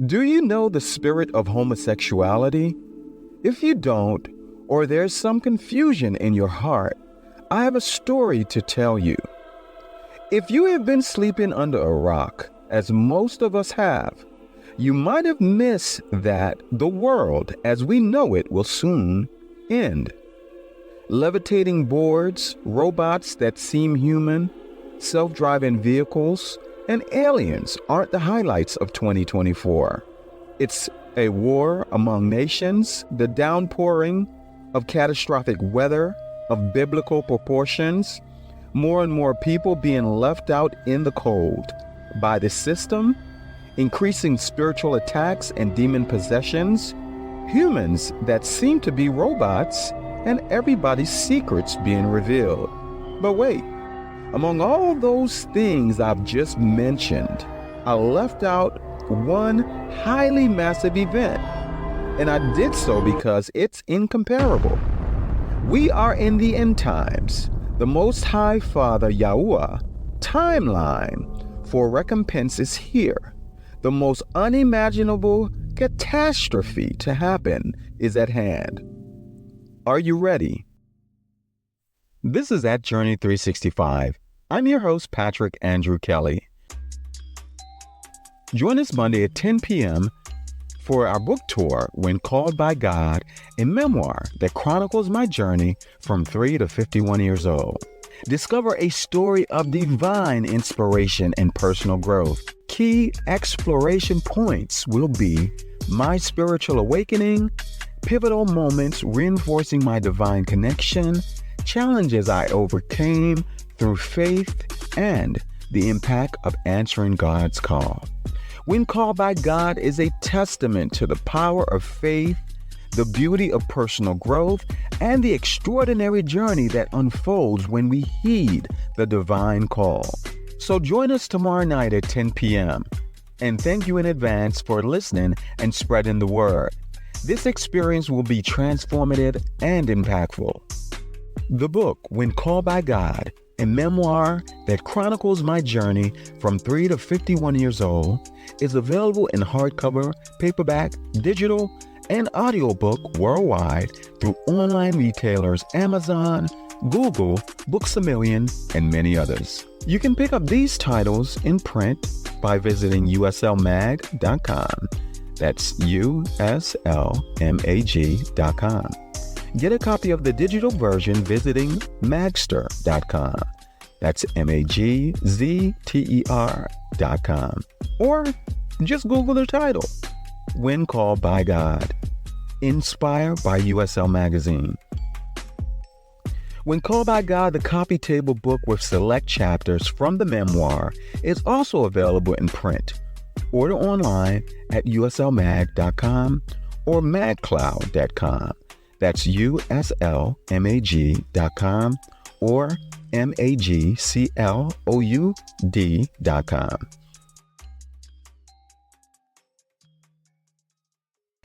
Do you know the spirit of homosexuality? If you don't, or there's some confusion in your heart, I have a story to tell you. If you have been sleeping under a rock, as most of us have, you might have missed that the world as we know it will soon end. Levitating boards, robots that seem human, self-driving vehicles, and aliens aren't the highlights of 2024. It's a war among nations, the downpouring of catastrophic weather of biblical proportions, more and more people being left out in the cold by the system, increasing spiritual attacks and demon possessions, humans that seem to be robots, and everybody's secrets being revealed. But wait. Among all those things I've just mentioned, I left out one highly massive event, and I did so because it's incomparable. We are in the end times, the Most High Father YAHUAH timeline for recompense is here. The most unimaginable catastrophe to happen is at hand. Are you ready? This is at Journey 365. I'm your host, Patrick Andrew Kelly. Join us Monday at 10 p.m. for our book tour, When Called by God, a memoir that chronicles my journey from 3 to 51 years old. Discover a story of divine inspiration and personal growth. Key exploration points will be my spiritual awakening, pivotal moments reinforcing my divine connection, challenges I overcame through faith, and the impact of answering God's call. When Called by God is a testament to the power of faith, the beauty of personal growth, and the extraordinary journey that unfolds when we heed the divine call. So join us tomorrow night at 10 p.m. And thank you in advance for listening and spreading the word. This experience will be transformative and impactful. The book, When Called by God, a memoir that chronicles my journey from 3 to 51 years old, is available in hardcover, paperback, digital, and audiobook worldwide through online retailers Amazon, Google, Books A Million, and many others. You can pick up these titles in print by visiting uslmag.com. That's uslmag.com. Get a copy of the digital version visiting magster.com. That's magzter.com. Or just Google the title, When Called by God, inspired by USL Magazine. When Called by God, the coffee table book with select chapters from the memoir, is also available in print. Order online at uslmag.com or magcloud.com. That's uslmag.com or magcloud.com.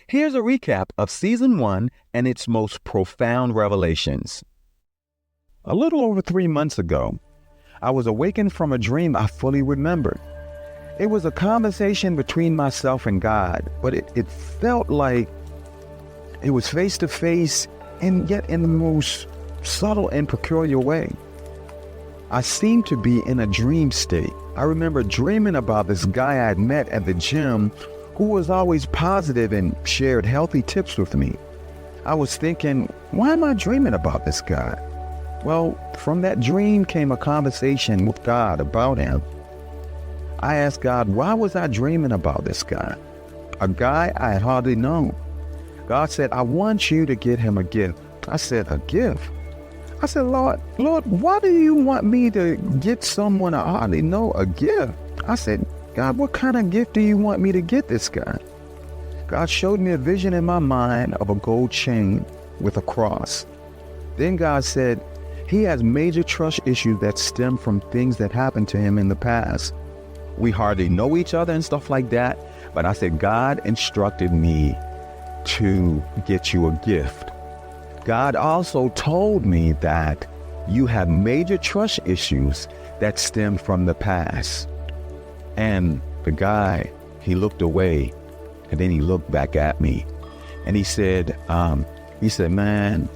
Here's a recap of Season 1 and its most profound revelations. A little over 3 months ago, I was awakened from a dream I fully remembered. It was a conversation between myself and God, but it felt like it was face to face and yet in the most subtle and peculiar way. I seemed to be in a dream state. I remember dreaming about this guy I had met at the gym who was always positive and shared healthy tips with me. I was thinking, why am I dreaming about this guy? Well, from that dream came a conversation with God about him. I asked God, why was I dreaming about this guy? A guy I had hardly known. God said, I want you to get him a gift. I said, a gift? I said, Lord, why do you want me to get someone I hardly know a gift? I said, God, what kind of gift do you want me to get this guy? God showed me a vision in my mind of a gold chain with a cross. Then God said, he has major trust issues that stem from things that happened to him in the past. We hardly know each other and stuff like that, but I said, God instructed me to get you a gift. God also told me that you have major trust issues that stem from the past. And the guy, he looked away And then he looked back at me and he said, man,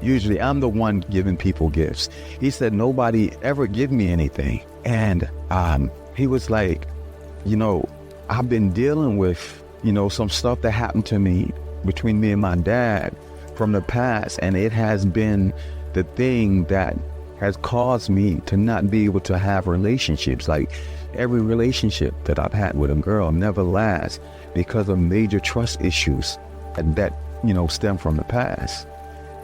usually I'm the one giving people gifts. He said, nobody ever give me anything. And he was like, I've been dealing with, some stuff that happened to me between me and my dad from the past. And it has been the thing that has caused me to not be able to have relationships. Like every relationship that I've had with a girl never lasts because of major trust issues that stem from the past.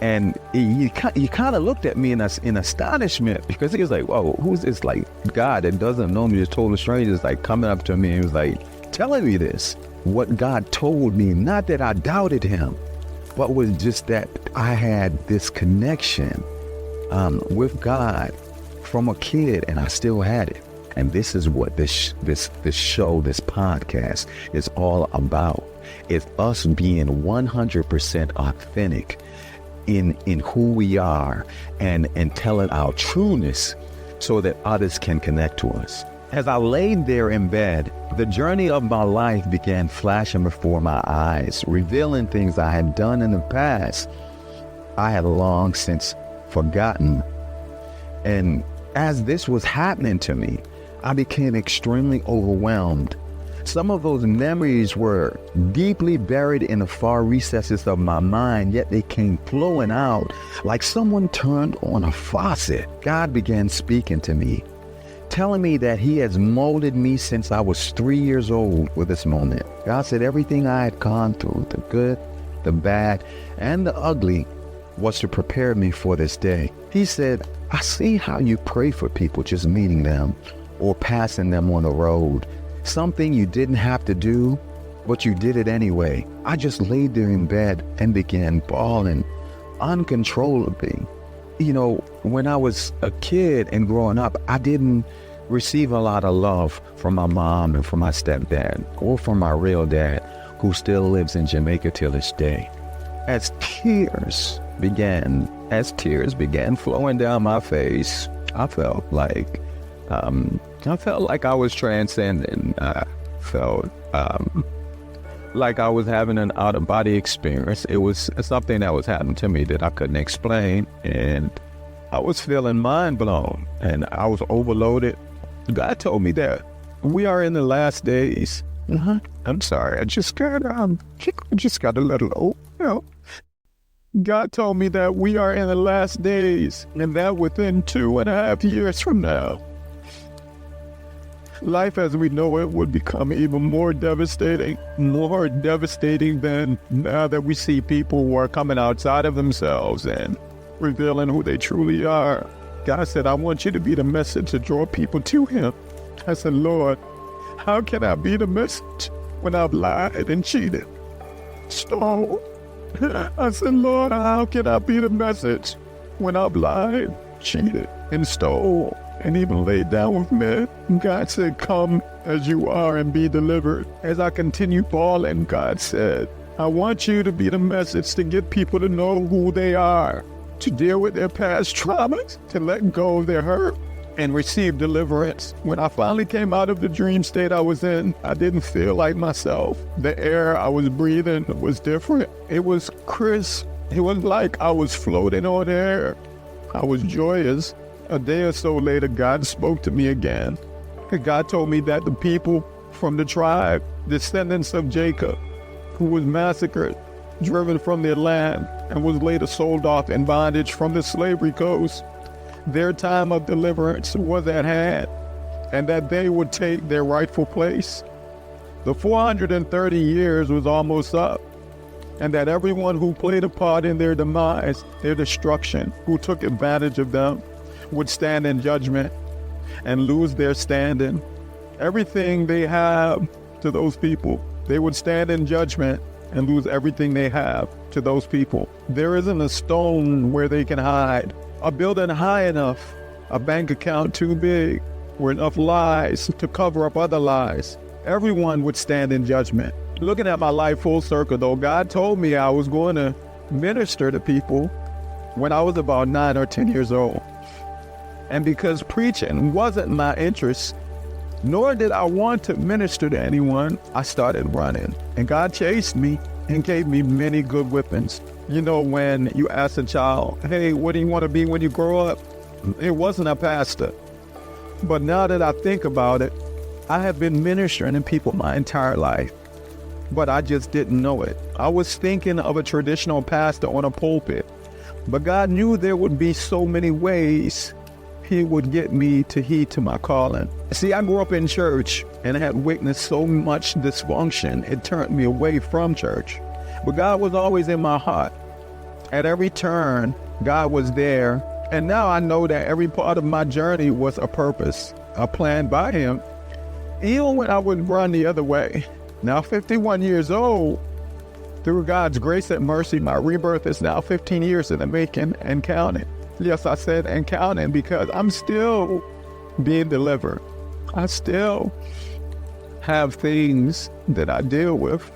And he kind of looked at me in astonishment, because he was like, whoa, who's this like God that doesn't know me, just total strangers, like coming up to me and was like telling me this. What God told me, not that I doubted him, but was just that I had this connection with God from a kid, and I still had it. And this is what this show, this podcast is all about. It's us being 100% authentic in who we are and telling our trueness so that others can connect to us. As I laid there in bed, the journey of my life began flashing before my eyes, revealing things I had done in the past I had long since forgotten. And as this was happening to me, I became extremely overwhelmed. Some of those memories were deeply buried in the far recesses of my mind, yet they came flowing out like someone turned on a faucet. God began speaking to me, telling me that he has molded me since I was 3 years old with this moment. God said everything I had gone through, the good, the bad, and the ugly, was to prepare me for this day. He said, I see how you pray for people just meeting them or passing them on the road. Something you didn't have to do, but you did it anyway. I just laid there in bed and began bawling uncontrollably. When I was a kid and growing up, I didn't receive a lot of love from my mom and from my stepdad or from my real dad, who still lives in Jamaica till this day. As tears began flowing down my face, I felt like I was transcending. I felt like I was having an out-of-body experience. It was something that was happening to me that I couldn't explain, and I was feeling mind blown, and I was overloaded. God told me that we are in the last days. I'm sorry, I just got a little old. God told me that we are in the last days, and that within 2.5 years from now, life as we know it would become even more devastating than now that we see people who are coming outside of themselves and revealing who they truly are. God said, I want you to be the message to draw people to him. I said, Lord, how can I be the message when I've lied and cheated, stole? I said, Lord, how can I be the message when I've lied, cheated, and stole, and even laid down with men? God said, come as you are and be delivered. As I continue bawling, God said, I want you to be the message to get people to know who they are, to deal with their past traumas, to let go of their hurt, and receive deliverance. When I finally came out of the dream state I was in, I didn't feel like myself. The air I was breathing was different. It was crisp. It was like I was floating on air. I was joyous. A day or so later, God spoke to me again. God told me that the people from the tribe, descendants of Jacob, who was massacred, driven from their land, and was later sold off in bondage from the slavery coast, their time of deliverance was at hand, and that they would take their rightful place. The 430 years was almost up, and that everyone who played a part in their demise, their destruction, who took advantage of them, would stand in judgment and lose their standing. Everything they have to those people, they would stand in judgment and lose everything they have to those people. There isn't a stone where they can hide, a building high enough, a bank account too big, or enough lies to cover up other lies. Everyone would stand in judgment. Looking at my life full circle though, God told me I was going to minister to people when I was about 9 or 10 years old. And because preaching wasn't my interest, nor did I want to minister to anyone. I started running, and God chased me and gave me many good whippings. You know, when you ask a child, hey, what do you want to be when you grow up? It wasn't a pastor. But now that I think about it, I have been ministering to people my entire life, but I just didn't know it. I was thinking of a traditional pastor on a pulpit, but God knew there would be so many ways He would get me to heed to my calling. See, I grew up in church and had witnessed so much dysfunction, it turned me away from church. But God was always in my heart. At every turn, God was there. And now I know that every part of my journey was a purpose, a plan by Him, even when I would run the other way. Now, 51 years old, through God's grace and mercy, my rebirth is now 15 years in the making and counting. Yes, I said and counting because I'm still being delivered. I still have things that I deal with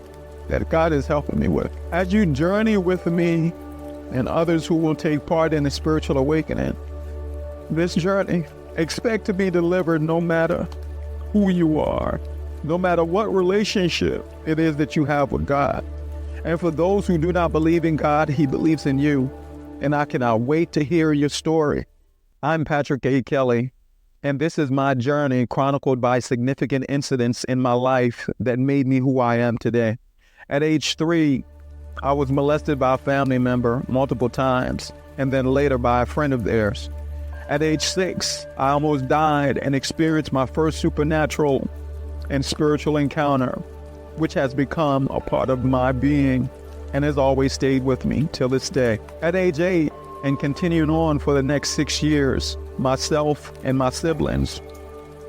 that God is helping me with. As you journey with me and others who will take part in the spiritual awakening, this journey, expect to be delivered no matter who you are, no matter what relationship it is that you have with God. And for those who do not believe in God, He believes in you. And I cannot wait to hear your story. I'm Patrick A. Kelly, and this is my journey chronicled by significant incidents in my life that made me who I am today. At age 3, I was molested by a family member multiple times, and then later by a friend of theirs. At age 6, I almost died and experienced my first supernatural and spiritual encounter, which has become a part of my being and has always stayed with me till this day. At age 8, and continuing on for the next 6 years, myself and my siblings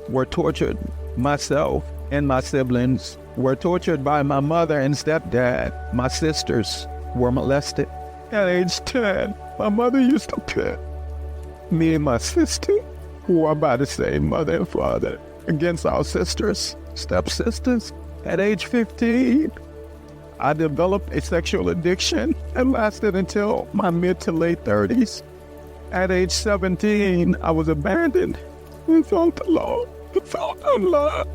were tortured. Myself and my siblings were tortured by my mother and stepdad. My sisters were molested. At age 10, my mother used to pit me and my sister, who are by the same mother and father, against our sisters, stepsisters. At age 15, I developed a sexual addiction that lasted until my mid to late 30s. At age 17, I was abandoned and felt alone, felt unloved.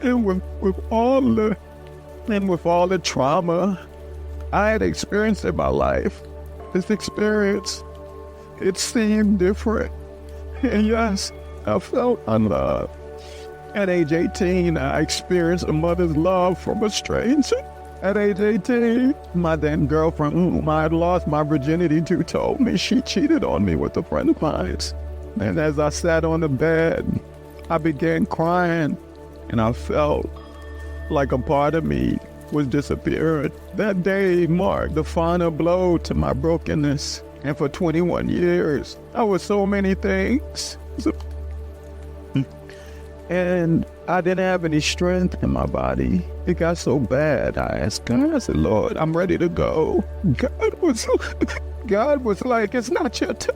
And with all the trauma I had experienced in my life, this experience, it seemed different. And yes, I felt unloved. At age 18, I experienced a mother's love from a stranger. At age 18, my then girlfriend, whom I had lost my virginity to, told me she cheated on me with a friend of mine. And as I sat on the bed, I began crying, and I felt like a part of me was disappearing. That day marked the final blow to my brokenness. And for 21 years, I was so many things. And I didn't have any strength in my body. It got so bad. I asked God, I said, Lord, I'm ready to go. God was like, it's not your time.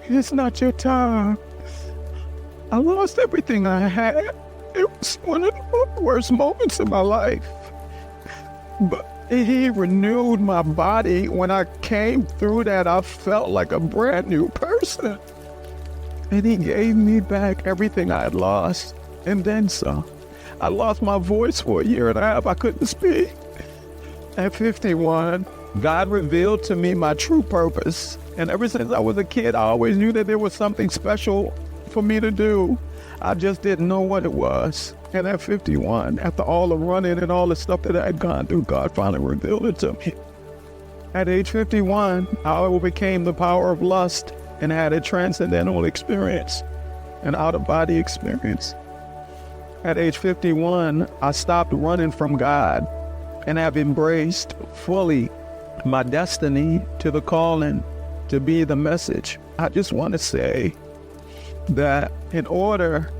It's not your time. I lost everything I had. It was one of the worst moments of my life. But He renewed my body. When I came through that, I felt like a brand new person. And He gave me back everything I had lost, and then some. I lost my voice for a year and a half. I couldn't speak. At 51, God revealed to me my true purpose. And ever since I was a kid, I always knew that there was something special for me to do. I just didn't know what it was. And at 51, after all the running and all the stuff that I had gone through, God finally revealed it to me. At age 51, I overcame the power of lust and had a transcendental experience, an out-of-body experience. At age 51, I stopped running from God and have embraced fully my destiny to the calling to be the message. I just want to say that in order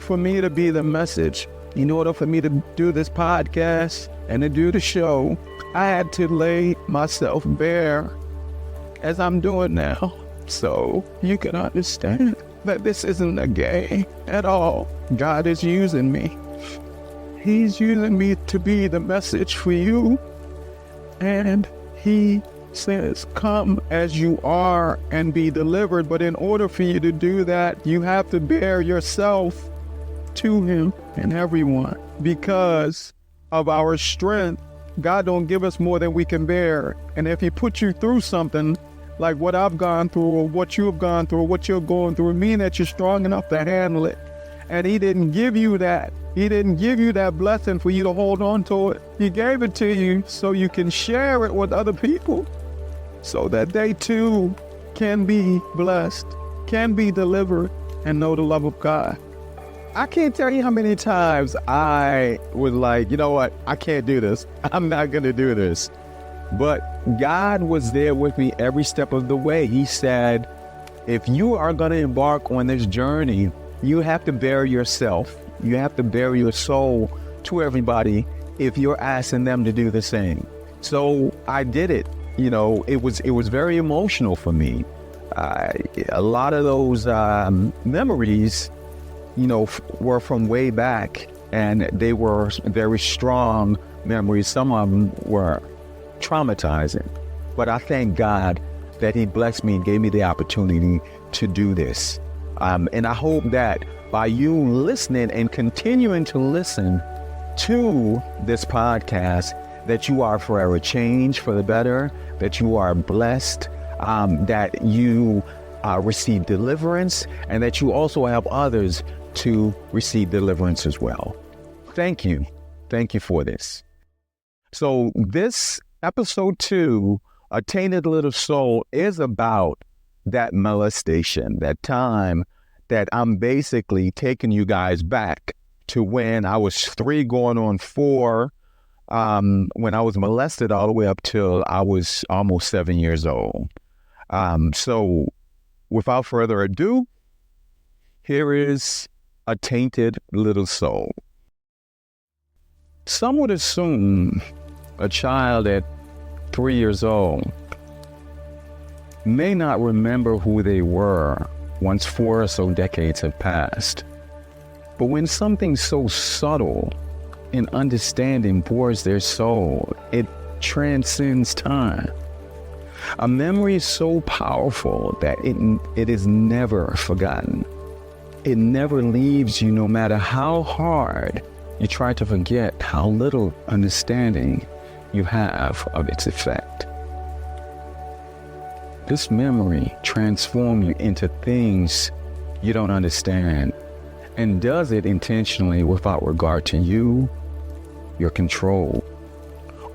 for me to be the message, in order for me to do this podcast and to do the show, I had to lay myself bare as I'm doing now. So you can understand that this isn't a game at all. God is using me. He's using me to be the message for you. And He says, come as you are and be delivered. But in order for you to do that, you have to bear yourself to him and everyone. Because of our strength, God don't give us more than we can bear. And if he put you through something like what I've gone through or what you have gone through or what you're going through, it means that you're strong enough to handle it. And he didn't give you that. He didn't give you that blessing for you to hold on to it. He gave it to you so you can share it with other people so that they too can be blessed, can be delivered, and know the love of God. I can't tell you how many times I was like, you know what, I can't do this. I'm not going to do this. But God was there with me every step of the way. He said, if you are going to embark on this journey, you have to bear yourself. You have to bear your soul to everybody if you're asking them to do the same. So I did it. You know, it was very emotional for me. A lot of those memories, you know, were from way back, and they were very strong memories. Some of them were traumatizing, but I thank God that he blessed me and gave me the opportunity to do this. And I hope that by you listening and continuing to listen to this podcast, that you are forever changed for the better, that you are blessed, that you receive deliverance, and that you also help others to receive deliverance as well. Thank you. Thank you for this. So this episode 2, A Tainted Little Soul, is about that molestation, that time that I'm basically taking you guys back to when I was 3 going on 4, when I was molested all the way up till I was almost 7 years old. So without further ado, here is A Tainted Little Soul. Some would assume a child at 3 years old may not remember who they were once 4 or so decades have passed. But when something so subtle in understanding bores their soul, it transcends time. A memory is so powerful that it is never forgotten. It never leaves you, no matter how hard you try to forget, how little understanding you have of its effect. This memory transforms you into things you don't understand, and does it intentionally without regard to you, your control,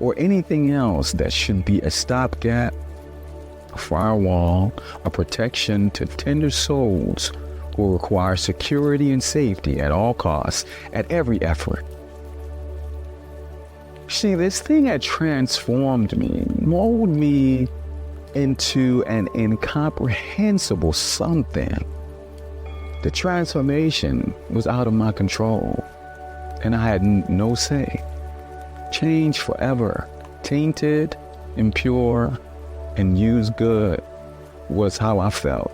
or anything else that should be a stopgap, a firewall, a protection to tender souls who require security and safety at all costs, at every effort. See, this thing had transformed me, molded me into an incomprehensible something. The transformation was out of my control, and I had no say. Changed forever, tainted, impure, and used good was how I felt.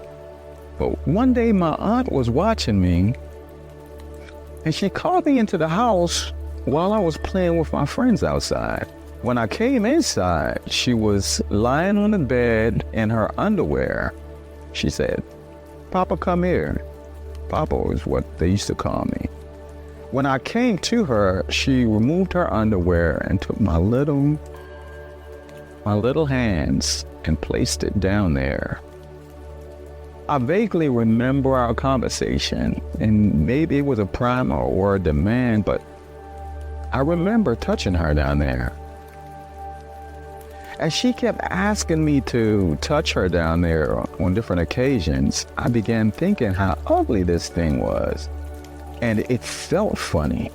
But one day my aunt was watching me, and she called me into the house while I was playing with my friends outside. When I came inside, she was lying on the bed in her underwear. She said, "Papa, come here." Papa was what they used to call me. When I came to her, she removed her underwear and took my little hands and placed it down there. I vaguely remember our conversation, and maybe it was a primer or a demand, but I remember touching her down there. As she kept asking me to touch her down there on different occasions, I began thinking how ugly this thing was, and it felt funny.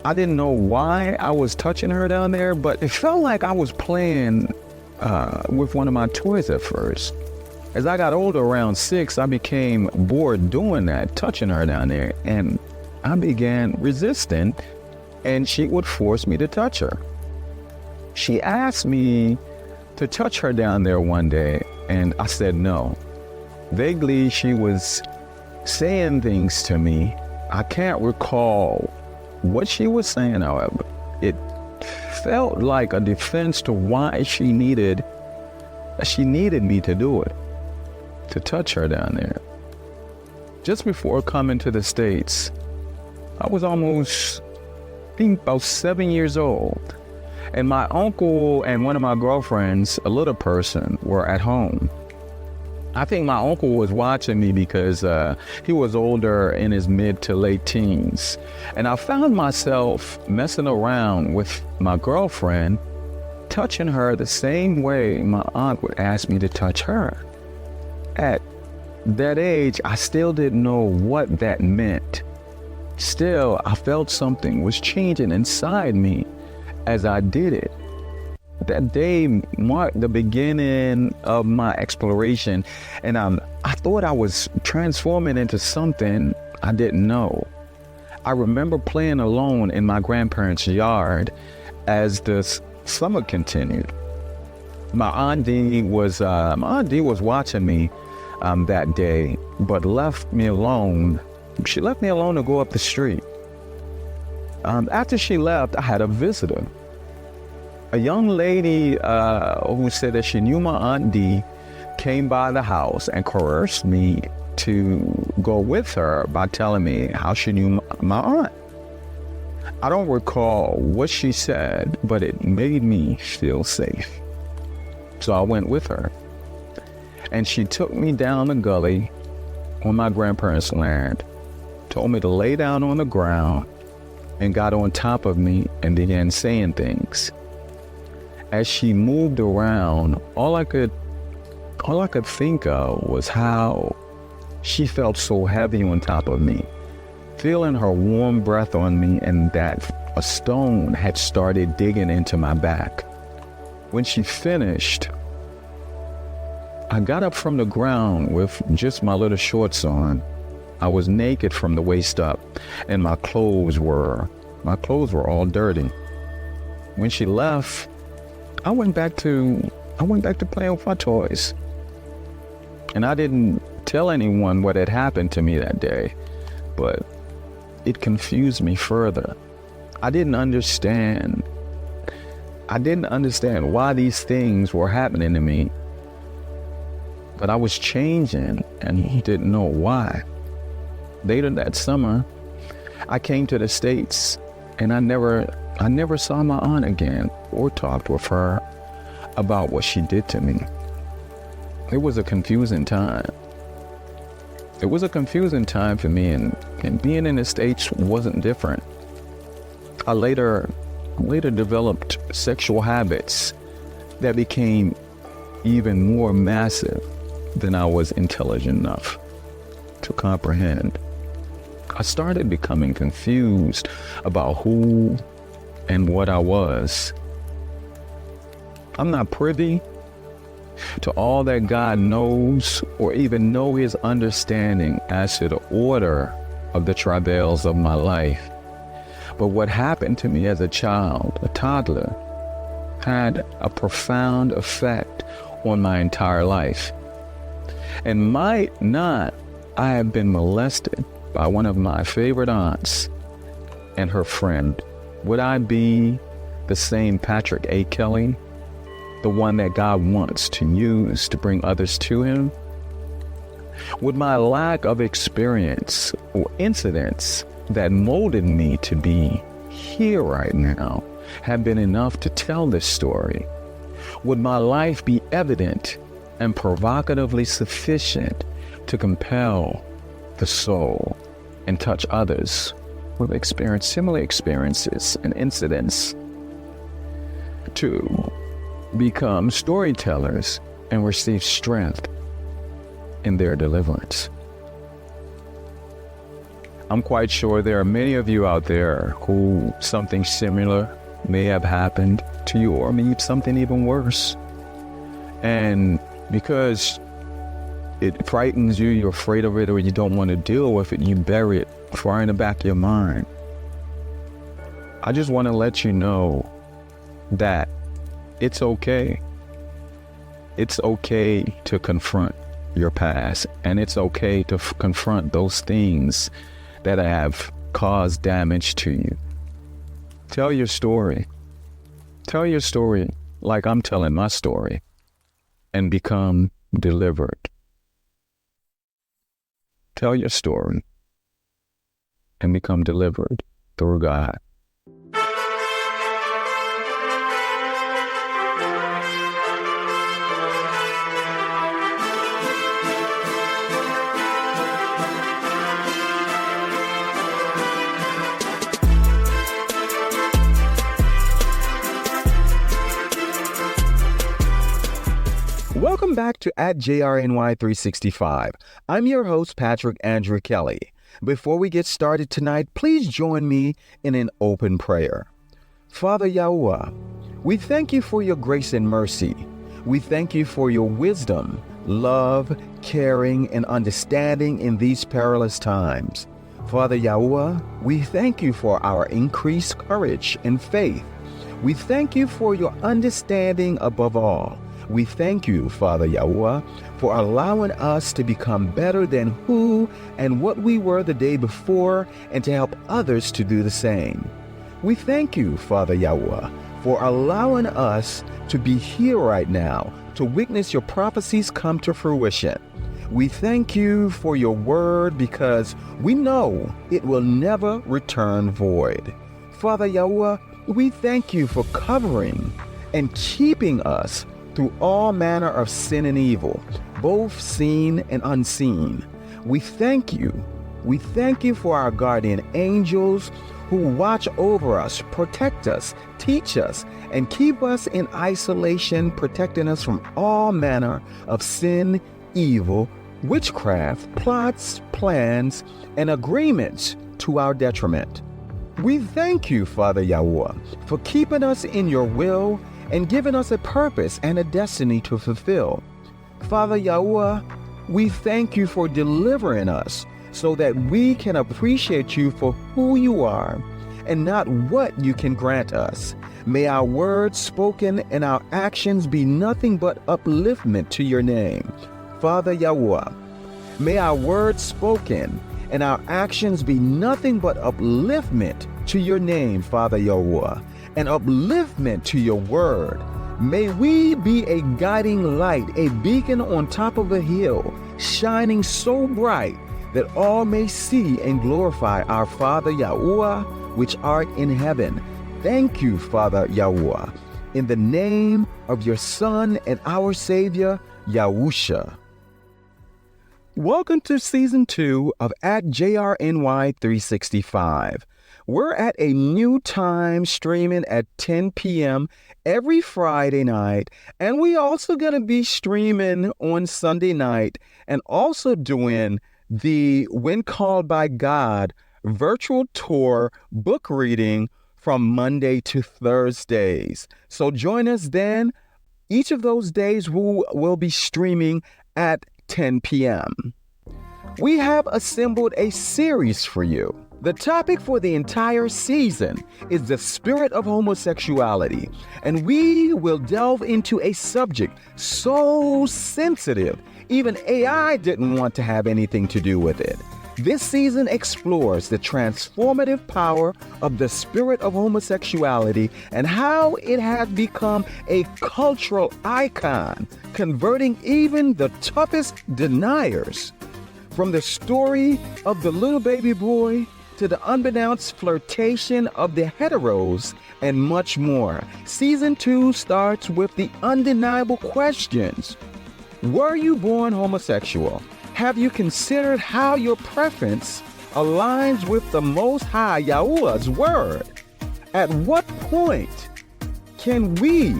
I didn't know why I was touching her down there, but it felt like I was playing with one of my toys at first. As I got older, around 6, I became bored doing that, touching her down there, and I began resisting, and she would force me to touch her. She asked me to touch her down there one day, and I said no. Vaguely, she was saying things to me. I can't recall what she was saying, however. It felt like a defense to why she needed me to do it, to touch her down there. Just before coming to the States, I was almost, I think, about 7 years old. And my uncle and one of my girlfriends, a little person, were at home. I think my uncle was watching me because he was older, in his mid to late teens. And I found myself messing around with my girlfriend, touching her the same way my aunt would ask me to touch her. At that age, I still didn't know what that meant. Still, I felt something was changing inside me as I did it. That day marked the beginning of my exploration, and I thought I was transforming into something I didn't know. I remember playing alone in my grandparents' yard as the summer continued. My auntie was watching me that day, but left me alone. She left me alone to go up the street. After she left, I had a visitor. A young lady who said that she knew my Aunt D came by the house and coerced me to go with her by telling me how she knew my aunt. I don't recall what she said, but it made me feel safe. So I went with her. And she took me down the gully on my grandparents' land, told me to lay down on the ground, and got on top of me and began saying things. As she moved around, all I could think of was how she felt so heavy on top of me, feeling her warm breath on me, and that a stone had started digging into my back. When she finished, I got up from the ground with just my little shorts on. I was naked from the waist up, and my clothes were all dirty. When she left, I went back to playing with my toys. And I didn't tell anyone what had happened to me that day, but it confused me further. I didn't understand why these things were happening to me, but I was changing and didn't know why. Later that summer, I came to the States, and I never saw my aunt again or talked with her about what she did to me. It was a confusing time. It was a confusing time for me, and being in the States wasn't different. I later developed sexual habits that became even more massive than I was intelligent enough to comprehend. I started becoming confused about who and what I was. I'm not privy to all that God knows, or even know his understanding as to the order of the travails of my life. But what happened to me as a child, a toddler, had a profound effect on my entire life. And might not I have been molested by one of my favorite aunts and her friend, would I be the same Patrick A. Kelly, the one that God wants to use to bring others to him? Would my lack of experience or incidents that molded me to be here right now have been enough to tell this story? Would my life be evident and provocatively sufficient to compel the soul and touch others who have experienced similar experiences and incidents to become storytellers and receive strength in their deliverance? I'm quite sure there are many of you out there who something similar may have happened to you, or maybe something even worse. And because it frightens you, you're afraid of it, or you don't want to deal with it, you bury it far in the back of your mind. I just want to let you know that it's okay. It's okay to confront your past, and it's okay to confront those things that have caused damage to you. Tell your story. Tell your story like I'm telling my story, and become delivered. Tell your story. and become delivered through God. Welcome back to @JRNY365. I'm your host, Patrick Andrew Kelly. Before we get started tonight, please join me in an open prayer. Father YAHUAH, we thank you for your grace and mercy. We thank you for your wisdom, love, caring, and understanding in these perilous times. Father YAHUAH, we thank you for our increased courage and faith. We thank you for your understanding above all. We thank you, Father YAHUAH, for allowing us to become better than who and what we were the day before and to help others to do the same. We thank you, Father YAHUAH, for allowing us to be here right now to witness your prophecies come to fruition. We thank you for your word because we know it will never return void. Father YAHUAH, we thank you for covering and keeping us through all manner of sin and evil, both seen and unseen. We thank you. We thank you for our guardian angels who watch over us, protect us, teach us, and keep us in isolation, protecting us from all manner of sin, evil, witchcraft, plots, plans, and agreements to our detriment. We thank you, Father YAHUAH, for keeping us in your will and giving us a purpose and a destiny to fulfill. Father YAHUAH, we thank you for delivering us so that we can appreciate you for who you are and not what you can grant us. May our words spoken and our actions be nothing but upliftment to your name. Father YAHUAH, may our words spoken and our actions be nothing but upliftment to your name, Father YAHUAH, and upliftment to your word. May we be a guiding light, a beacon on top of a hill, shining so bright that all may see and glorify our Father YAHUAH, which art in heaven. Thank you, Father YAHUAH, in the name of your Son and our Savior, YAHUSHA. Welcome to Season 2 of @JRNY365. We're at a new time streaming at 10 p.m. every Friday night, and we also going to be streaming on Sunday night and also doing the When Called by God virtual tour book reading from Monday to Thursdays. So join us then. Each of those days we will be streaming at 10 p.m. We have assembled a series for you. The topic for the entire season is the Spirit of Homosexuality, and we will delve into a subject so sensitive, even AI didn't want to have anything to do with it. This season explores the transformative power of the Spirit of Homosexuality and how it has become a cultural icon, converting even the toughest deniers. From the story of the little baby boy to the unbeknownst flirtation of the Heteros and much more. Season 2 starts with the undeniable questions. Were you born homosexual? Have you considered how your preference aligns with the Most High YAHUAH's word? At what point can we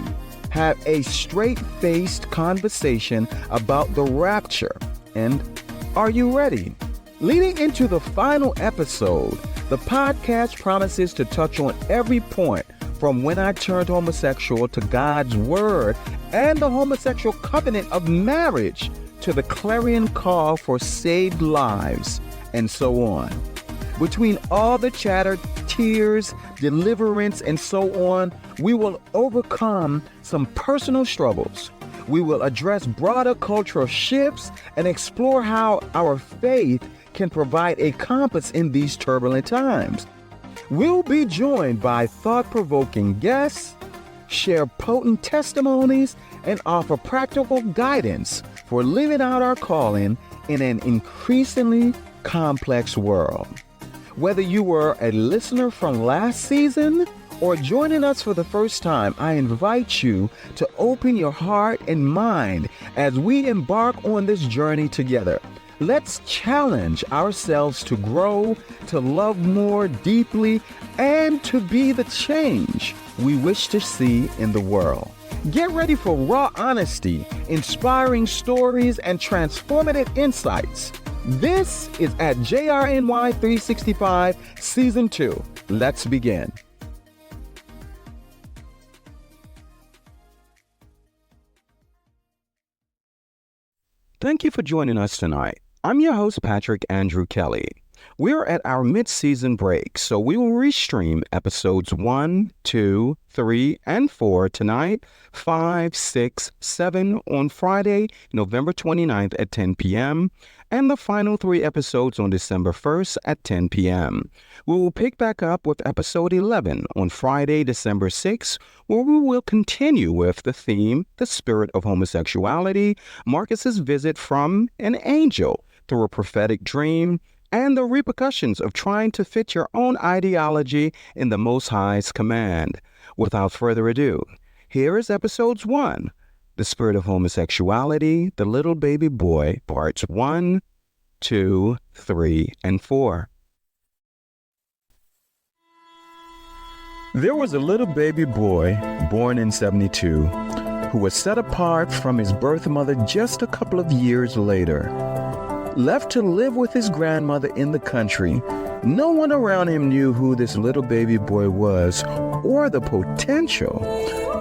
have a straight-faced conversation about the rapture? And are you ready? Leading into the final episode, the podcast promises to touch on every point from when I turned homosexual to God's word and the homosexual covenant of marriage to the Clarion call for saved lives and so on. Between all the chatter, tears, deliverance, and so on, we will overcome some personal struggles. We will address broader cultural shifts and explore how our faith can provide a compass in these turbulent times. We'll be joined by thought-provoking guests, share potent testimonies, and offer practical guidance for living out our calling in an increasingly complex world. Whether you were a listener from last season or joining us for the first time, I invite you to open your heart and mind as we embark on this journey together. Let's challenge ourselves to grow, to love more deeply, and to be the change we wish to see in the world. Get ready for raw honesty, inspiring stories, and transformative insights. This is at JRNY 365 Season 2. Let's begin. Thank you for joining us tonight. I'm your host, Patrick Andrew Kelly. We're at our mid-season break, so we will restream episodes 1, 2, 3, and 4 tonight, 5, 6, 7 on Friday, November 29th at 10 p.m., and the final 3 episodes on December 1st at 10 p.m. We will pick back up with episode 11 on Friday, December 6th, where we will continue with the theme, The Spirit of Homosexuality, Marcus's visit from an angel through a prophetic dream, and the repercussions of trying to fit your own ideology in the Most High's command. Without further ado, here is episodes 1, The Spirit of Homosexuality, The Little Baby Boy, parts 1, 2, 3, and 4. There was a little baby boy born in 72 who was set apart from his birth mother just a couple of years later. Left to live with his grandmother in the country, no one around him knew who this little baby boy was or the potential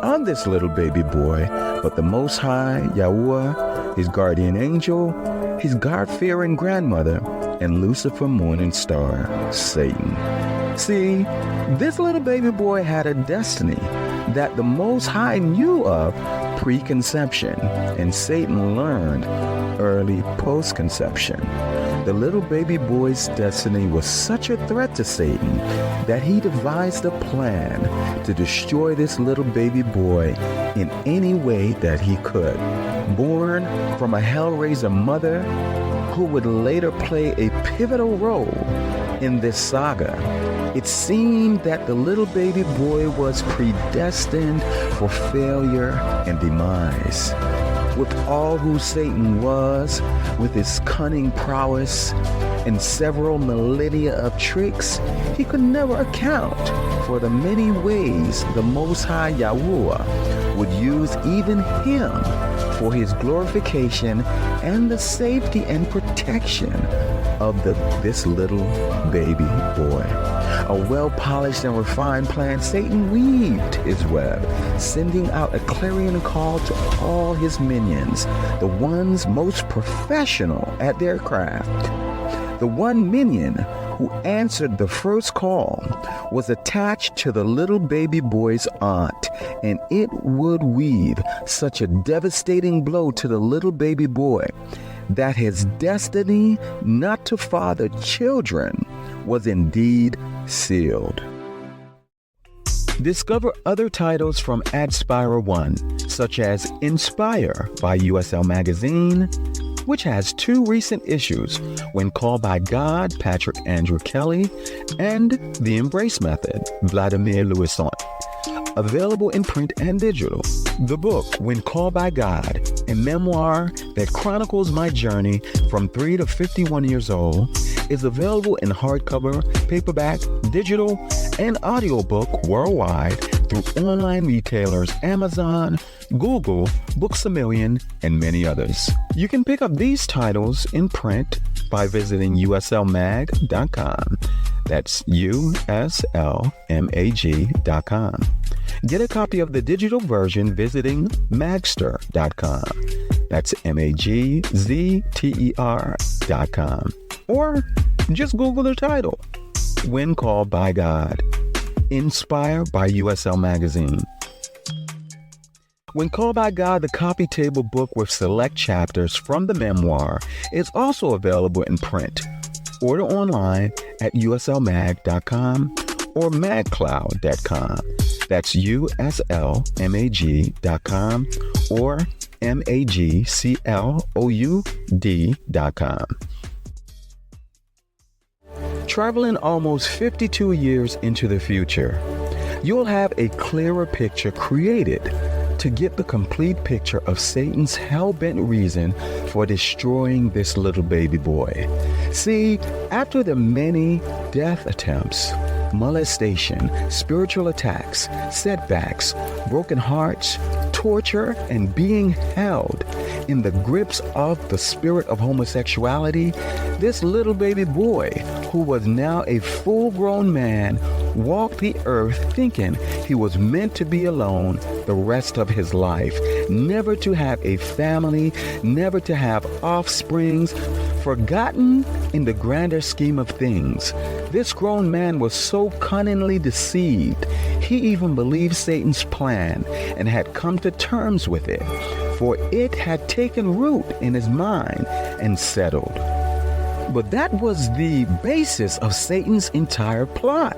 of this little baby boy, but the Most High, YAHUAH, his guardian angel, his God-fearing grandmother, and Lucifer morning star, Satan. See, this little baby boy had a destiny that the Most High knew of pre-conception, and Satan learned early post-conception. The little baby boy's destiny was such a threat to Satan that he devised a plan to destroy this little baby boy in any way that he could. Born from a hellraiser mother who would later play a pivotal role in this saga, it seemed that the little baby boy was predestined for failure and demise. With all who Satan was, with his cunning prowess and several millennia of tricks, he could never account for the many ways the Most High YAHUAH would use even him for his glorification and the safety and protection of this little baby boy. A well-polished and refined plan, Satan weaved his web, sending out a clarion call to all his minions, the ones most professional at their craft. The one minion who answered the first call was attached to the little baby boy's aunt, and it would weave such a devastating blow to the little baby boy that his destiny not to father children was indeed sealed. Discover other titles from Adspire 1, such as Inspire by USL Magazine, which has 2 recent issues, When Called by God, Patrick Andrew Kelly, and The Embrace Method, Vladimir Louison. Available in print and digital. The book, When Called by God, a memoir that chronicles my journey from 3 to 51 years old, is available in hardcover, paperback, digital, and audiobook worldwide through online retailers Amazon, Google, Books A Million, and many others. You can pick up these titles in print by visiting uslmag.com. That's uslmag.com. Get a copy of the digital version visiting magster.com. That's magzter.com. Or just Google the title, When Called by God. Inspire by USL Magazine. When Called by God, the copy table book with select chapters from the memoir is also available in print. Order online at uslmag.com or magcloud.com. That's uslmag.com or magcloud.com. traveling almost 52 years into the future, you'll have a clearer picture created to get the complete picture of Satan's hell-bent reason for destroying this little baby boy. See, after the many death attempts, molestation, spiritual attacks, setbacks, broken hearts, torture, and being held in the grips of the spirit of homosexuality, this little baby boy, who was now a full-grown man, walked the earth thinking he was meant to be alone the rest of his life, never to have a family, never to have offsprings, forgotten in the grander scheme of things. This grown man was so cunningly deceived, he even believed Satan's plan and had come to terms with it, for it had taken root in his mind and settled. But that was the basis of Satan's entire plot,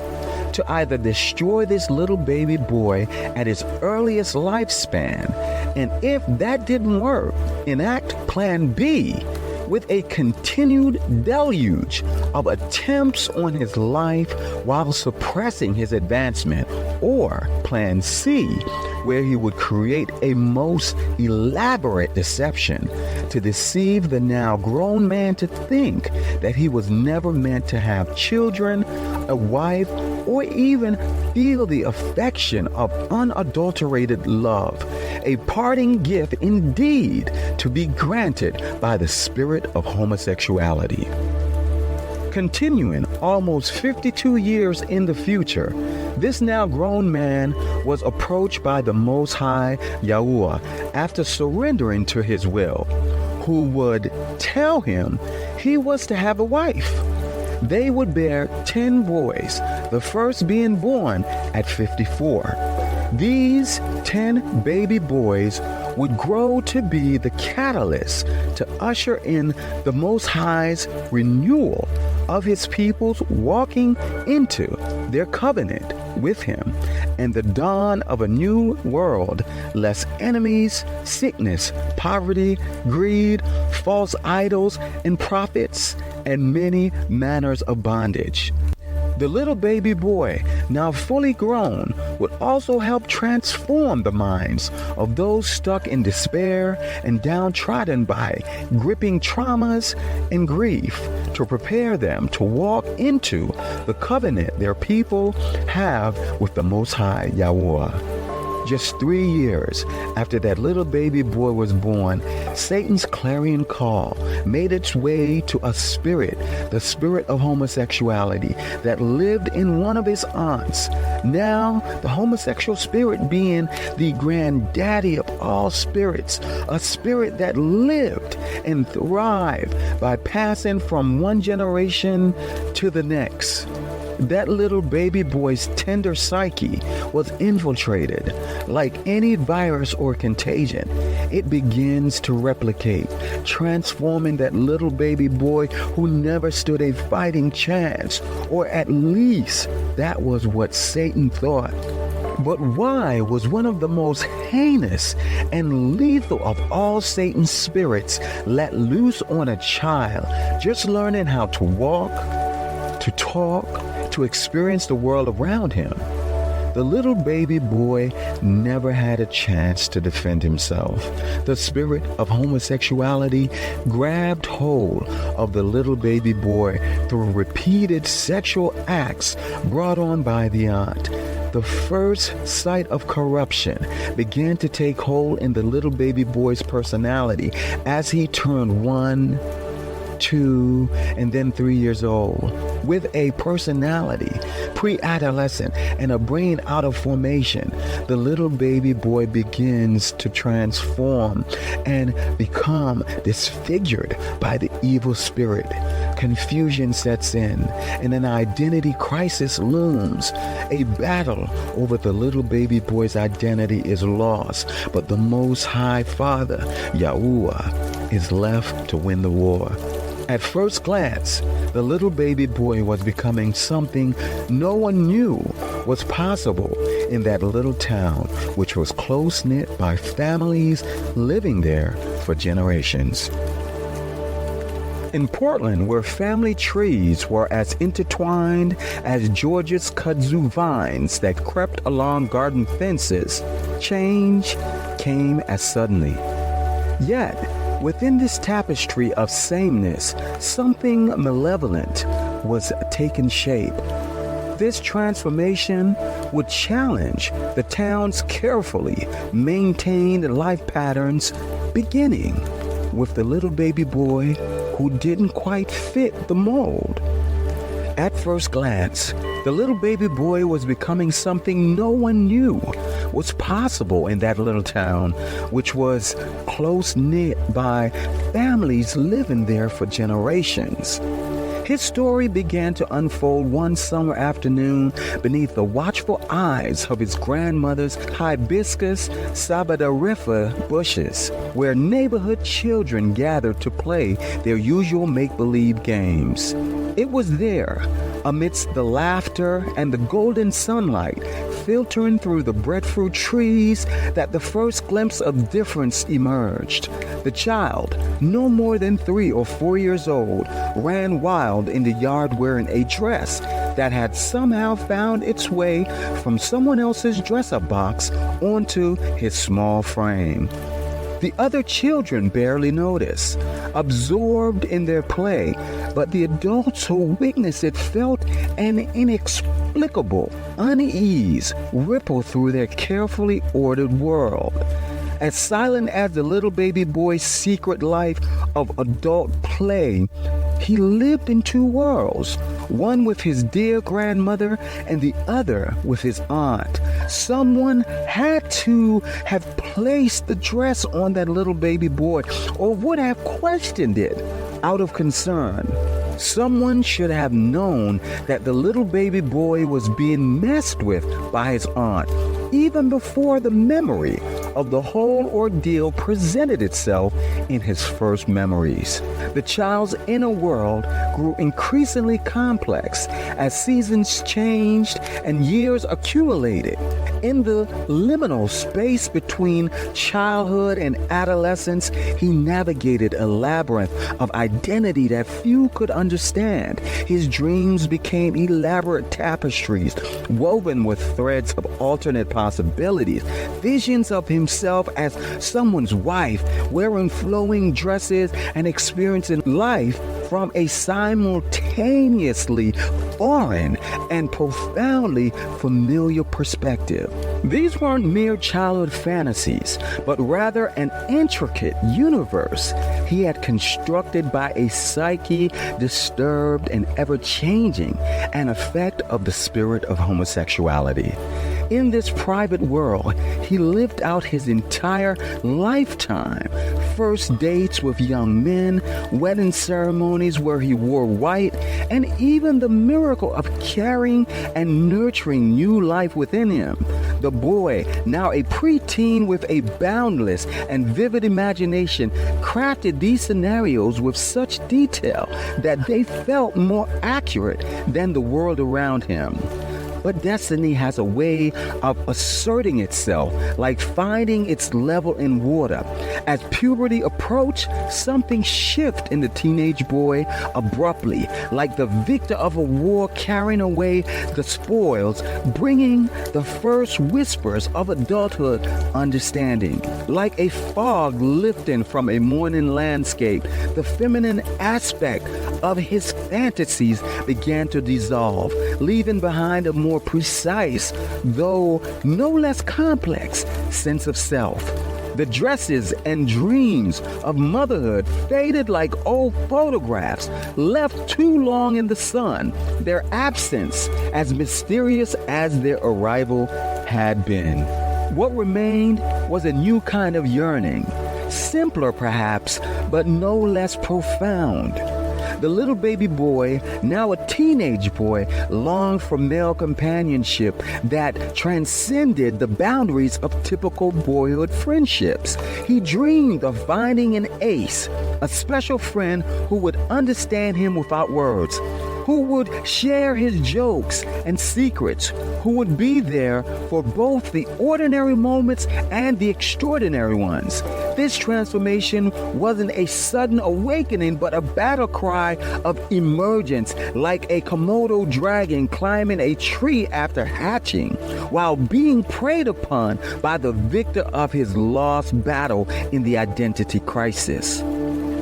to either destroy this little baby boy at his earliest lifespan, and if that didn't work, enact Plan B with a continued deluge of attempts on his life while suppressing his advancement, or Plan C, where he would create a most elaborate deception to deceive the now grown man to think that he was never meant to have children, a wife, or even feel the affection of unadulterated love, a parting gift indeed to be granted by the spirit of homosexuality. Continuing almost 52 years in the future, this now grown man was approached by the Most High YAHUAH after surrendering to his will, who would tell him he was to have a wife. They would bear 10 boys, the first being born at 54. These 10 baby boys would grow to be the catalyst to usher in the Most High's renewal of his peoples walking into their covenant with him, and the dawn of a new world, less enemies, sickness, poverty, greed, false idols and prophets, and many manners of bondage. The little baby boy, now fully grown, would also help transform the minds of those stuck in despair and downtrodden by gripping traumas and grief, to prepare them to walk into the covenant their people have with the Most High YAHUAH. Just 3 years after that little baby boy was born, Satan's clarion call made its way to a spirit, the spirit of homosexuality, that lived in one of his aunts. Now, the homosexual spirit being the granddaddy of all spirits, a spirit that lived and thrived by passing from one generation to the next. That little baby boy's tender psyche was infiltrated. Like any virus or contagion, it begins to replicate, transforming that little baby boy who never stood a fighting chance, or at least that was what Satan thought. But why was one of the most heinous and lethal of all Satan's spirits let loose on a child just learning how to walk, to talk, to experience the world around him? The little baby boy never had a chance to defend himself. The spirit of homosexuality grabbed hold of the little baby boy through repeated sexual acts brought on by the aunt. The first sight of corruption began to take hold in the little baby boy's personality as he turned 1, 2, and then 3 years old. With a personality, pre-adolescent, and a brain out of formation, the little baby boy begins to transform and become disfigured by the evil spirit. Confusion sets in, and an identity crisis looms. A battle over the little baby boy's identity is lost, but the Most High Father, YAHUAH, is left to win the war. At first glance, the little baby boy was becoming something no one knew was possible in that little town, which was close-knit by families living there for generations. In Portland, where family trees were as intertwined as Georgia's kudzu vines that crept along garden fences, change came as suddenly. Yet, within this tapestry of sameness, something malevolent was taking shape. This transformation would challenge the town's carefully maintained life patterns, beginning with the little baby boy who didn't quite fit the mold. At first glance, the little baby boy was becoming something no one knew was possible in that little town, which was close-knit by families living there for generations. His story began to unfold one summer afternoon beneath the watchful eyes of his grandmother's hibiscus sabadarifa bushes, where neighborhood children gathered to play their usual make-believe games. It was there, amidst the laughter and the golden sunlight filtering through the breadfruit trees, that the first glimpse of difference emerged. The child, no more than 3 or 4 years old, ran wild in the yard wearing a dress that had somehow found its way from someone else's dress-up box onto his small frame. The other children barely noticed, absorbed in their play, but the adults who witnessed it felt an inexplicable unease ripple through their carefully ordered world. As silent as the little baby boy's secret life of adult play, he lived in 2 worlds, one with his dear grandmother and the other with his aunt. Someone had to have placed the dress on that little baby boy, or would have questioned it out of concern. Someone should have known that the little baby boy was being messed with by his aunt, even before the memory of the whole ordeal presented itself in his first memories. The child's inner world grew increasingly complex as seasons changed and years accumulated. In the liminal space between childhood and adolescence, he navigated a labyrinth of identity that few could understand. His dreams became elaborate tapestries woven with threads of alternate possibilities, visions of himself as someone's wife, wearing flowing dresses and experiencing life from a simultaneously foreign and profoundly familiar perspective. These weren't mere childhood fantasies, but rather an intricate universe he had constructed by a psyche disturbed and ever-changing, an effect of the spirit of homosexuality. In this private world, he lived out his entire lifetime. First dates with young men, wedding ceremonies where he wore white, and even the miracle of carrying and nurturing new life within him. The boy, now a preteen with a boundless and vivid imagination, crafted these scenarios with such detail that they felt more accurate than the world around him. But destiny has a way of asserting itself, like finding its level in water. As puberty approached, something shifted in the teenage boy abruptly, like the victor of a war carrying away the spoils, bringing the first whispers of adulthood understanding. Like a fog lifting from a morning landscape, the feminine aspect of his fantasies began to dissolve, leaving behind a more precise, though no less complex, sense of self. The dresses and dreams of motherhood faded like old photographs left too long in the sun, their absence as mysterious as their arrival had been. What remained was a new kind of yearning, simpler perhaps, but no less profound. The little baby boy, now a teenage boy, longed for male companionship that transcended the boundaries of typical boyhood friendships. He dreamed of finding an ace, a special friend who would understand him without words, who would share his jokes and secrets, who would be there for both the ordinary moments and the extraordinary ones. This transformation wasn't a sudden awakening, but a battle cry of emergence, like a Komodo dragon climbing a tree after hatching, while being preyed upon by the victor of his lost battle in the identity crisis.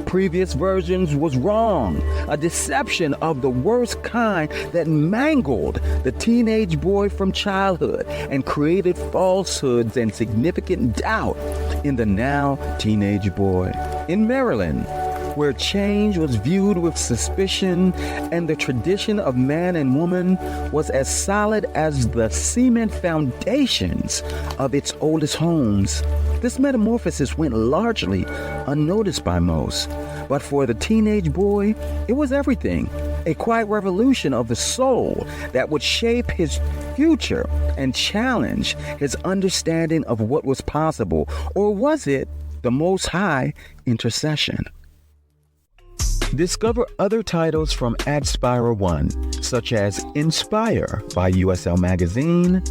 Previous versions was wrong, a deception of the worst kind that mangled the teenage boy from childhood and created falsehoods and significant doubt in the now teenage boy. In Maryland, where change was viewed with suspicion and the tradition of man and woman was as solid as the cement foundations of its oldest homes, this metamorphosis went largely unnoticed by most. But for the teenage boy, it was everything. A quiet revolution of the soul that would shape his future and challenge his understanding of what was possible. Or was it the Most High intercession? Discover other titles from AdSpiral One, such as Inspire by USL Magazine,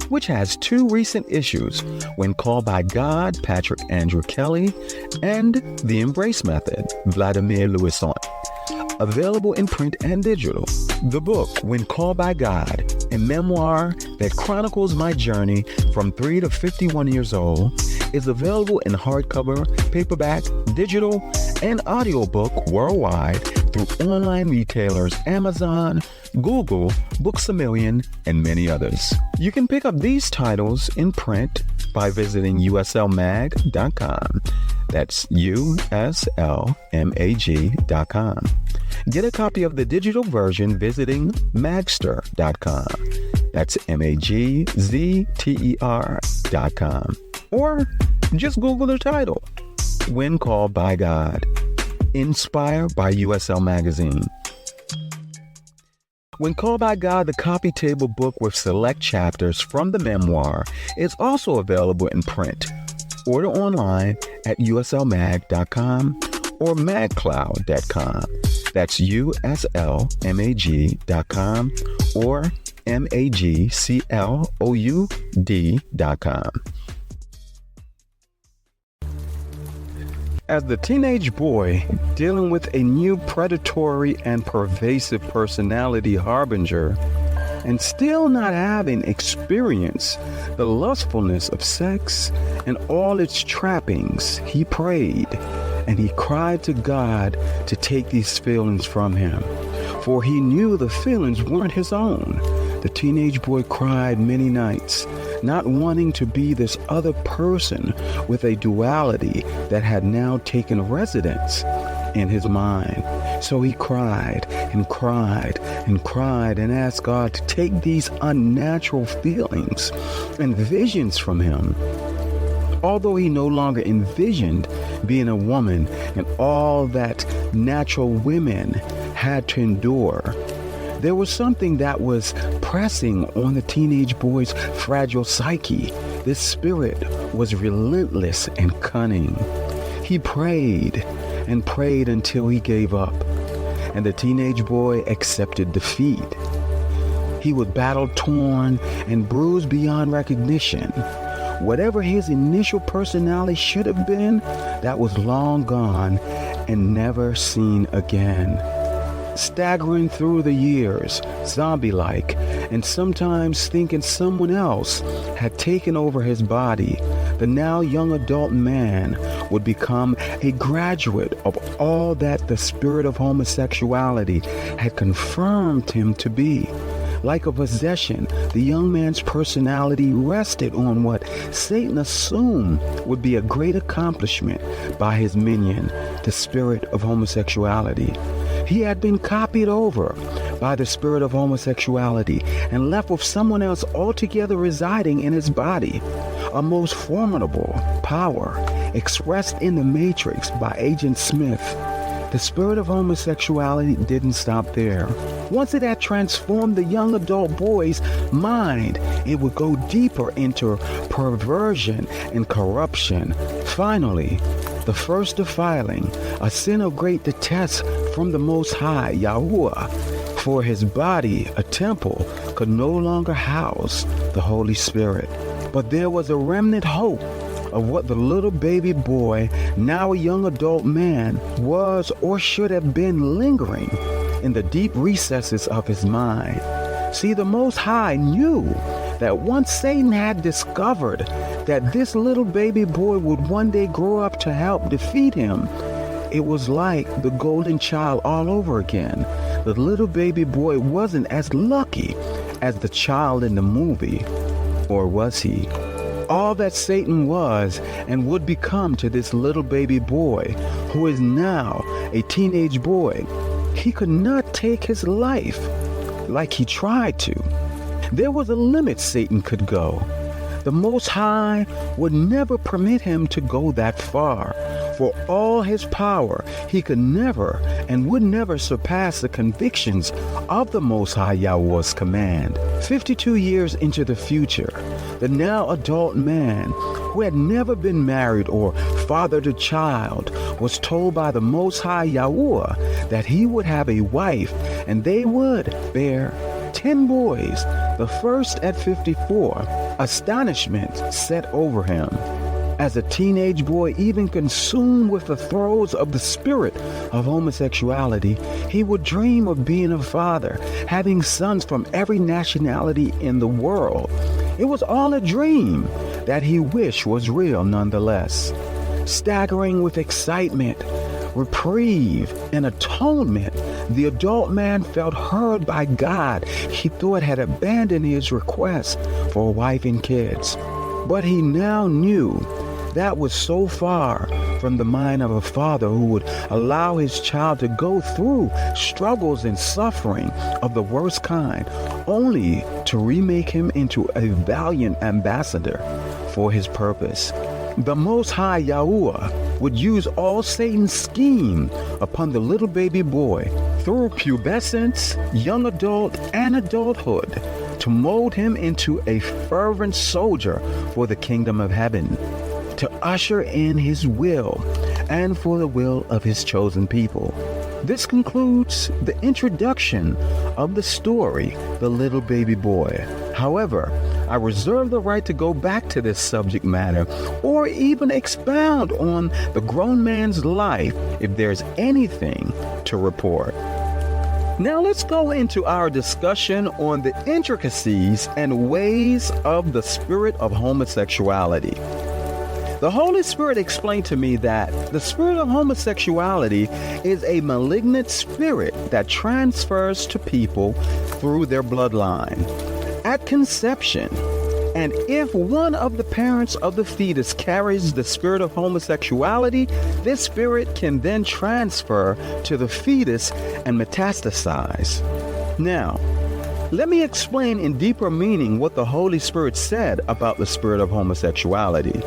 which has 2 recent issues, When Called by God, Patrick Andrew Kelly, and The Embrace Method, Vladimir Louison. Available in print and digital. The book, When Called by God, a memoir that chronicles my journey from 3 to 51 years old, is available in hardcover, paperback, digital, and audiobook worldwide through online retailers Amazon, Google, Books A Million, and many others. You can pick up these titles in print by visiting uslmag.com. That's uslmag.com. Get a copy of the digital version visiting magster.com. That's magzter.com. Or just Google the title, When Called by God. Inspire by USL Magazine. When Called by God, the copy table book with select chapters from the memoir is also available in print. Order online at uslmag.com or magcloud.com. That's uslmag.com or magcloud.com. As the teenage boy dealing with a new predatory and pervasive personality harbinger, and still not having experienced the lustfulness of sex and all its trappings, he prayed and he cried to God to take these feelings from him, for he knew the feelings weren't his own. The teenage boy cried many nights, not wanting to be this other person with a duality that had now taken residence in his mind. So he cried and cried and cried and asked God to take these unnatural feelings and visions from him. Although he no longer envisioned being a woman and all that natural women had to endure, there was something that was pressing on the teenage boy's fragile psyche. This spirit was relentless and cunning. He prayed and prayed until he gave up, and the teenage boy accepted defeat. He was battle-torn and bruised beyond recognition. Whatever his initial personality should have been, that was long gone and never seen again. Staggering through the years, zombie-like, and sometimes thinking someone else had taken over his body, the now young adult man would become a graduate of all that the spirit of homosexuality had confirmed him to be. Like a possession, the young man's personality rested on what Satan assumed would be a great accomplishment by his minion, the spirit of homosexuality. He had been copied over by the spirit of homosexuality and left with someone else altogether residing in his body. A most formidable power expressed in the Matrix by Agent Smith. The spirit of homosexuality didn't stop there. Once it had transformed the young adult boy's mind, it would go deeper into perversion and corruption. Finally, the first defiling, a sin of great detest from the Most High, YAHUAH, for his body, a temple, could no longer house the Holy Spirit. But there was a remnant hope of what the little baby boy, now a young adult man, was or should have been lingering in the deep recesses of his mind. See, the Most High knew that once Satan had discovered that this little baby boy would one day grow up to help defeat him, it was like the golden child all over again. The little baby boy wasn't as lucky as the child in the movie, or was he? All that Satan was and would become to this little baby boy, who is now a teenage boy, he could not take his life like he tried to. There was a limit Satan could go. The Most High would never permit him to go that far. For all his power, he could never and would never surpass the convictions of the Most High YAHUAH's command. 52 years into the future, the now adult man, who had never been married or fathered a child, was told by the Most High YAHUAH that he would have a wife and they would bear 10 boys, the first at 54. Astonishment set over him. As a teenage boy, even consumed with the throes of the spirit of homosexuality, he would dream of being a father, having sons from every nationality in the world. It was all a dream that he wished was real nonetheless. Staggering with excitement, reprieve, and atonement, the adult man felt heard by God he thought had abandoned his request for a wife and kids. But he now knew that was so far from the mind of a father who would allow his child to go through struggles and suffering of the worst kind, only to remake him into a valiant ambassador for his purpose. The Most High YAHUAH would use all Satan's scheme upon the little baby boy through pubescence, young adult, and adulthood to mold him into a fervent soldier for the kingdom of heaven, to usher in his will and for the will of his chosen people. This concludes the introduction of the story, The Little Baby Boy. However, I reserve the right to go back to this subject matter or even expound on the grown man's life if there's anything to report. Now let's go into our discussion on the intricacies and ways of the spirit of homosexuality. The Holy Spirit explained to me that the spirit of homosexuality is a malignant spirit that transfers to people through their bloodline at conception. And if one of the parents of the fetus carries the spirit of homosexuality, this spirit can then transfer to the fetus and metastasize. Now, let me explain in deeper meaning what the Holy Spirit said about the spirit of homosexuality.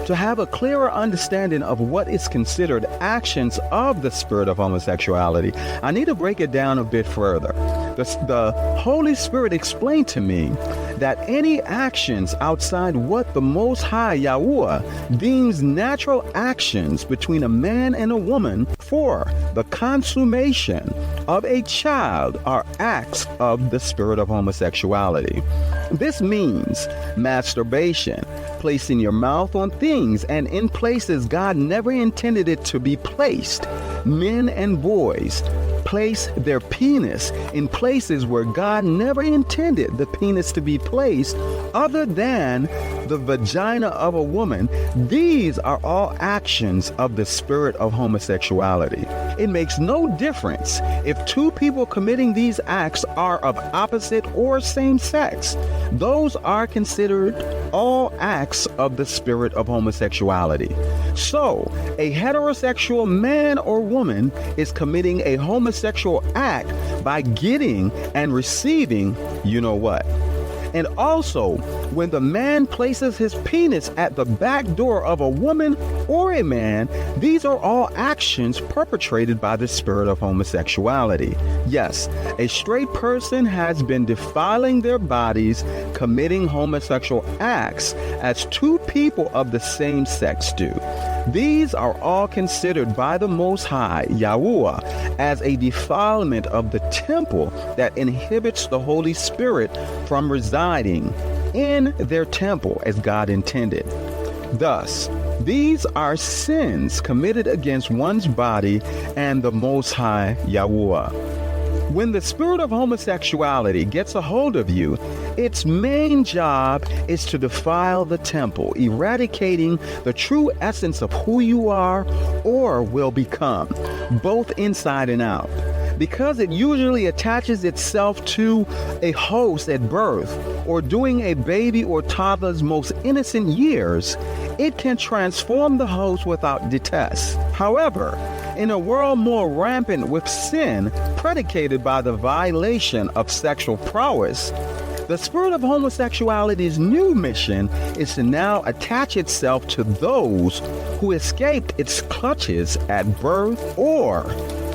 To have a clearer understanding of what is considered actions of the spirit of homosexuality, I need to break it down a bit further. The Holy Spirit explained to me that any actions outside what the Most High YAHUAH deems natural actions between a man and a woman for the consummation of a child are acts of the spirit of homosexuality. This means masturbation, placing your mouth on things and in places God never intended it to be placed. Men and boys place their penis in places where God never intended the penis to be placed other than the vagina of a woman. These are all actions of the spirit of homosexuality. It makes no difference if two people committing these acts are of opposite or same sex. Those are considered all acts of the spirit of homosexuality. So, a heterosexual man or woman is committing a homosexual act by getting and receiving you know what. And also, when the man places his penis at the back door of a woman or a man, these are all actions perpetrated by the spirit of homosexuality. Yes, a straight person has been defiling their bodies, committing homosexual acts as two people of the same sex do. These are all considered by the Most High, YAHUAH, as a defilement of the temple that inhibits the Holy Spirit from residing in their temple as God intended. Thus, these are sins committed against one's body and the Most High, YAHUAH. When the spirit of homosexuality gets a hold of you, its main job is to defile the temple, eradicating the true essence of who you are or will become, both inside and out. Because it usually attaches itself to a host at birth or during a baby or toddler's most innocent years, it can transform the host without detest. However, in a world more rampant with sin predicated by the violation of sexual prowess, the spirit of homosexuality's new mission is to now attach itself to those who escaped its clutches at birth or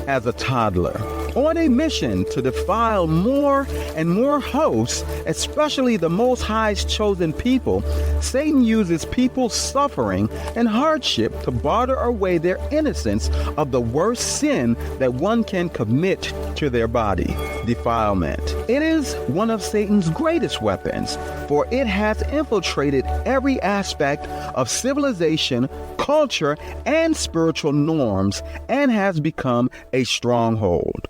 as a toddler. On a mission to defile more and more hosts, especially the Most High's chosen people, Satan uses people's suffering and hardship to barter away their innocence of the worst sin that one can commit to their body, defilement. It is one of Satan's greatest weapons, for it has infiltrated every aspect of civilization, culture, and spiritual norms, and has become a stronghold.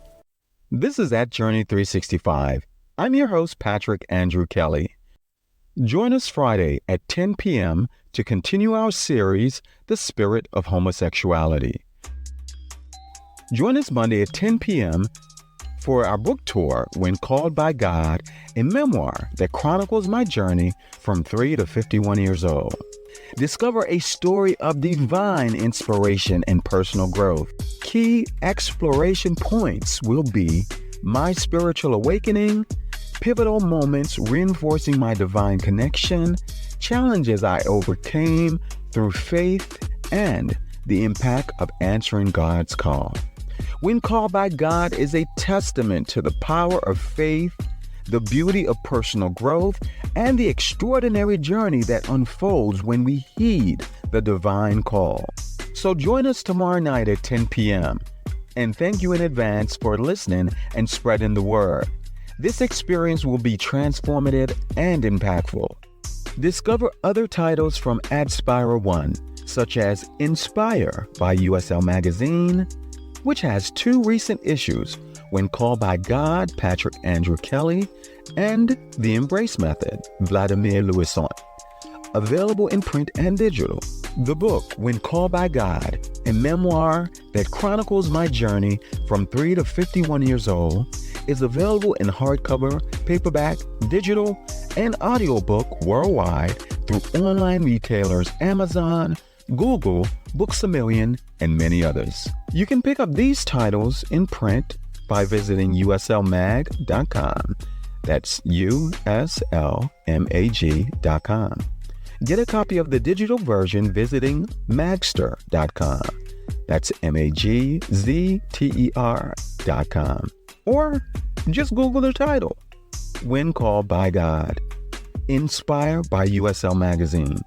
This is At Journey 365. I'm your host, Patrick Andrew Kelly. Join us Friday at 10 p.m. to continue our series, The Spirit of Homosexuality. Join us Monday at 10 p.m. for our book tour, When Called by God, a memoir that chronicles my journey from 3 to 51 years old. Discover a story of divine inspiration and personal growth. Key exploration points will be my spiritual awakening, pivotal moments reinforcing my divine connection, challenges I overcame through faith, and the impact of answering God's call. When Called by God is a testament to the power of faith, the beauty of personal growth, and the extraordinary journey that unfolds when we heed the divine call. So join us tomorrow night at 10 p.m. And thank you in advance for listening and spreading the word. This experience will be transformative and impactful. Discover other titles from Adspire One, such as Inspire by USL Magazine, which has 2 recent issues, When Called by God, Patrick Andrew Kelly, and The Embrace Method, Vladimir Louison. Available in print and digital. The book, When Called by God, a memoir that chronicles my journey from 3 to 51 years old, is available in hardcover, paperback, digital, and audiobook worldwide through online retailers Amazon, Google, Books A Million, and many others. You can pick up these titles in print by visiting uslmag.com. That's uslmag.com. Get a copy of the digital version visiting magster.com. That's magzter.com. Or just Google the title, When Called by God, Inspire by USL Magazine.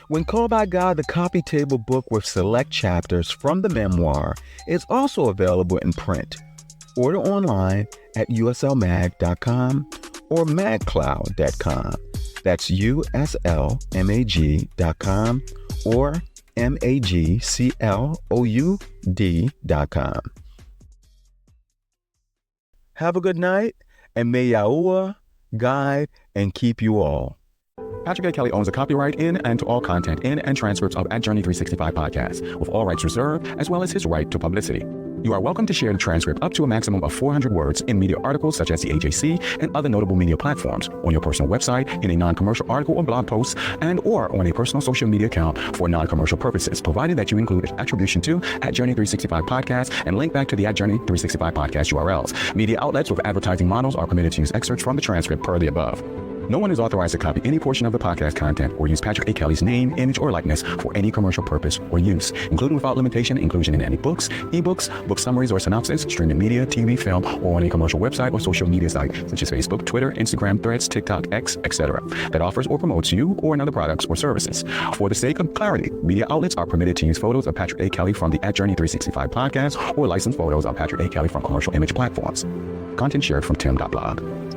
When Called by God, the copy table book with select chapters from the memoir is also available in print. Order online at uslmag.com or magcloud.com. That's uslmag.com or magcloud.com. Have a good night, and may YAHUAH guide and keep you all. Patrick A. Kelly owns a copyright in and to all content in and transcripts of At Journey 365 podcast, with all rights reserved, as well as his right to publicity. You are welcome to share the transcript up to a maximum of 400 words in media articles such as the AJC and other notable media platforms, on your personal website, in a non-commercial article or blog post, and or on a personal social media account for non-commercial purposes, provided that you include attribution to At Journey 365 podcast and link back to the At Journey 365 podcast URLs. Media outlets with advertising models are permitted to use excerpts from the transcript per the above. No one is authorized to copy any portion of the podcast content or use Patrick A. Kelly's name, image, or likeness for any commercial purpose or use, including without limitation, inclusion in any books, ebooks, book summaries or synopsis, streaming media, TV, film, or on a commercial website or social media site, such as Facebook, Twitter, Instagram, Threads, TikTok, X, etc., that offers or promotes you or another products or services. For the sake of clarity, media outlets are permitted to use photos of Patrick A. Kelly from the Journey 365 podcast or licensed photos of Patrick A. Kelly from commercial image platforms. Content shared from tim.blog.